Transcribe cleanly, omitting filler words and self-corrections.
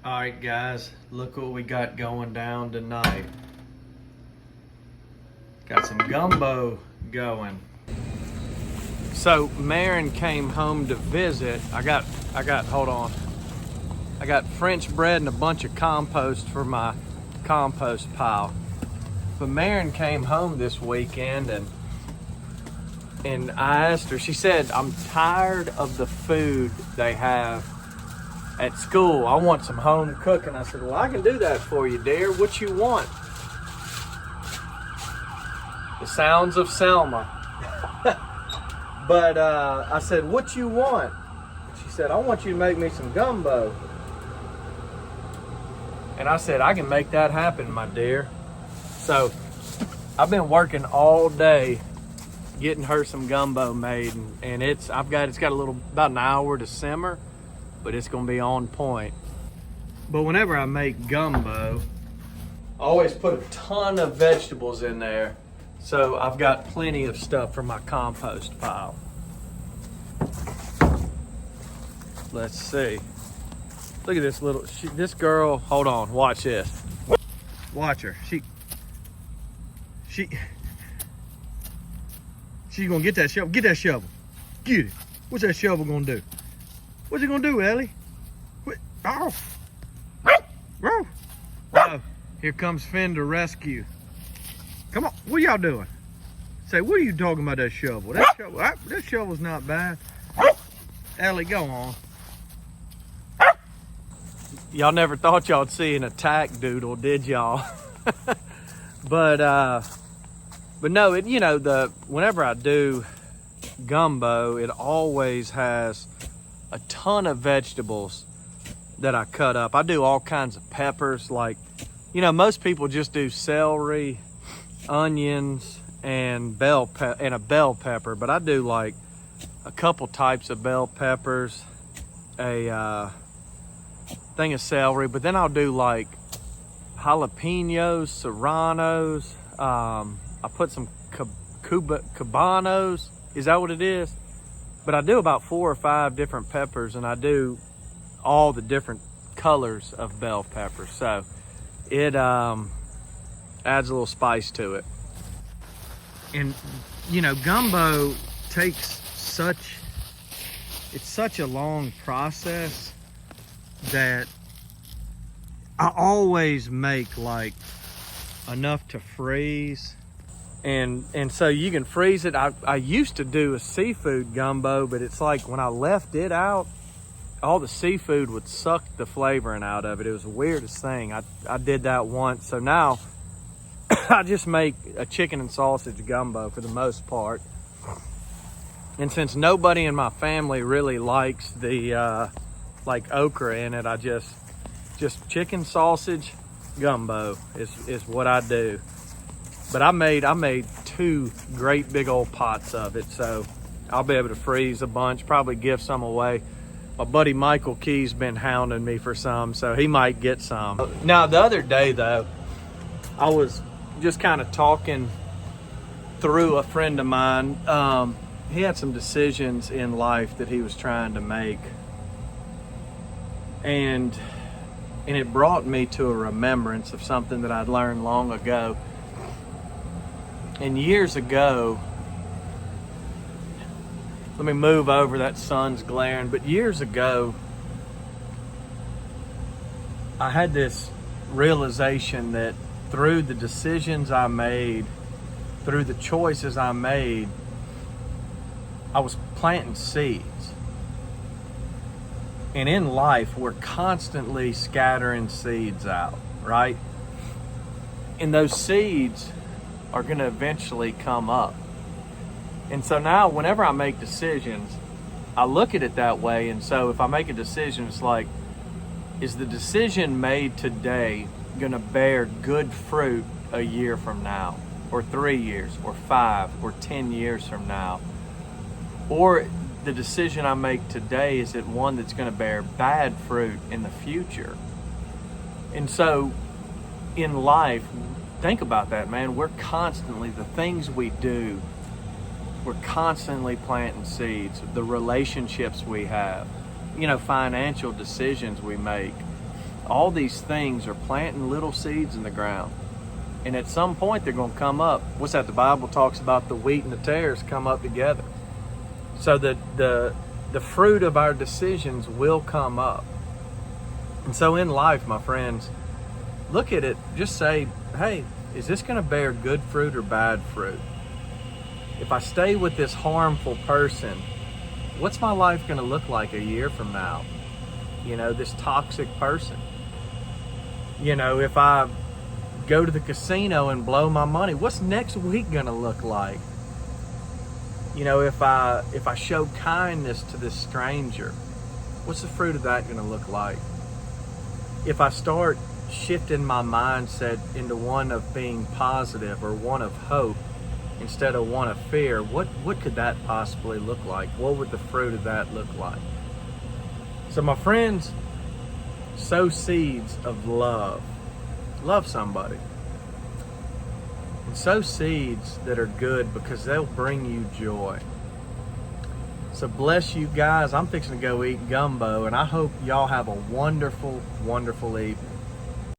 All right, guys, look what we got going down tonight. Got some gumbo going. So Marin came home to visit. I got French bread and a bunch of compost for my compost pile. But Marin came home this weekend and I asked her, she said, I'm tired of the food they have at school. I want some home cooking. I said, well, I can do that for you, dear. What you want? The sounds of Selma. But I said, what you want? She said, I want you to make me some gumbo. And I said, I can make that happen, my dear. So I've been working all day getting her some gumbo made, and it's got a little, about an hour to simmer, but it's gonna be on point. But whenever I make gumbo, I always put a ton of vegetables in there, so I've got plenty of stuff for my compost pile. Let's see. Look at this this girl. Hold on, watch this. Watch her. She's gonna get that shovel. Get that shovel. Get it. What's that shovel gonna do? What's it gonna do, Ellie? Oh. Oh. Here comes Finn to rescue. Come on, what y'all doing? Say, what are you talking about that shovel? That shovel's not bad. Ellie, go on. Y'all never thought y'all'd see an attack doodle, did y'all? But no, whenever I do gumbo, it always has a ton of vegetables that I cut up. I do all kinds of peppers, like, most people just do celery, onions, and a bell pepper, but I do like a couple types of bell peppers, a thing of celery, but then I'll do like jalapenos, serranos, I put some cubanos. Is that what it is? But I do about 4 or 5 different peppers, and I do all the different colors of bell pepper. So it adds a little spice to it. And, gumbo takes it's such a long process that I always make like enough to freeze. And so you can freeze it. I used to do a seafood gumbo, but it's like when I left it out, all the seafood would suck the flavoring out of it. It was the weirdest thing. I did that once. So now I just make a chicken and sausage gumbo for the most part. And since nobody in my family really likes the like okra in it, I just chicken sausage gumbo is what I do. But I made 2 great big old pots of it, so I'll be able to freeze a bunch, probably give some away. My buddy Michael Key's been hounding me for some, so he might get some. Now, the other day, though, I was just kind of talking through a friend of mine. He had some decisions in life that he was trying to make, and it brought me to a remembrance of something that I'd learned long ago. And years ago, let me move over, that sun's glaring, but years ago, I had this realization that through the decisions I made, through the choices I made, I was planting seeds. And in life, we're constantly scattering seeds out, right? And those seeds are going to eventually come up. And so now whenever I make decisions, I look at it that way. And so if I make a decision, it's like, is the decision made today going to bear good fruit a year from now, or 3 years, or 5, or 10 years from now? Or the decision I make today, is it one that's going to bear bad fruit in the future? And so in life, think about that, man. We're constantly, the things we do, we're constantly planting seeds. The relationships we have, financial decisions we make. All these things are planting little seeds in the ground. And at some point they're going to come up. What's that? The Bible talks about the wheat and the tares come up together. So that the fruit of our decisions will come up. And so in life, my friends, look at it, just say, hey, is this going to bear good fruit or bad fruit? If I stay with this harmful person, what's my life going to look like a year from now? You know, this toxic person. You know, if I go to the casino and blow my money, what's next week going to look like? You know, if I show kindness to this stranger, what's the fruit of that going to look like? If I start shifting my mindset into one of being positive or one of hope instead of one of fear, what could that possibly look like? What would the fruit of that look like? So my friends, sow seeds of love. Love somebody. And sow seeds that are good because they'll bring you joy. So bless you guys. I'm fixing to go eat gumbo, and I hope y'all have a wonderful, wonderful evening.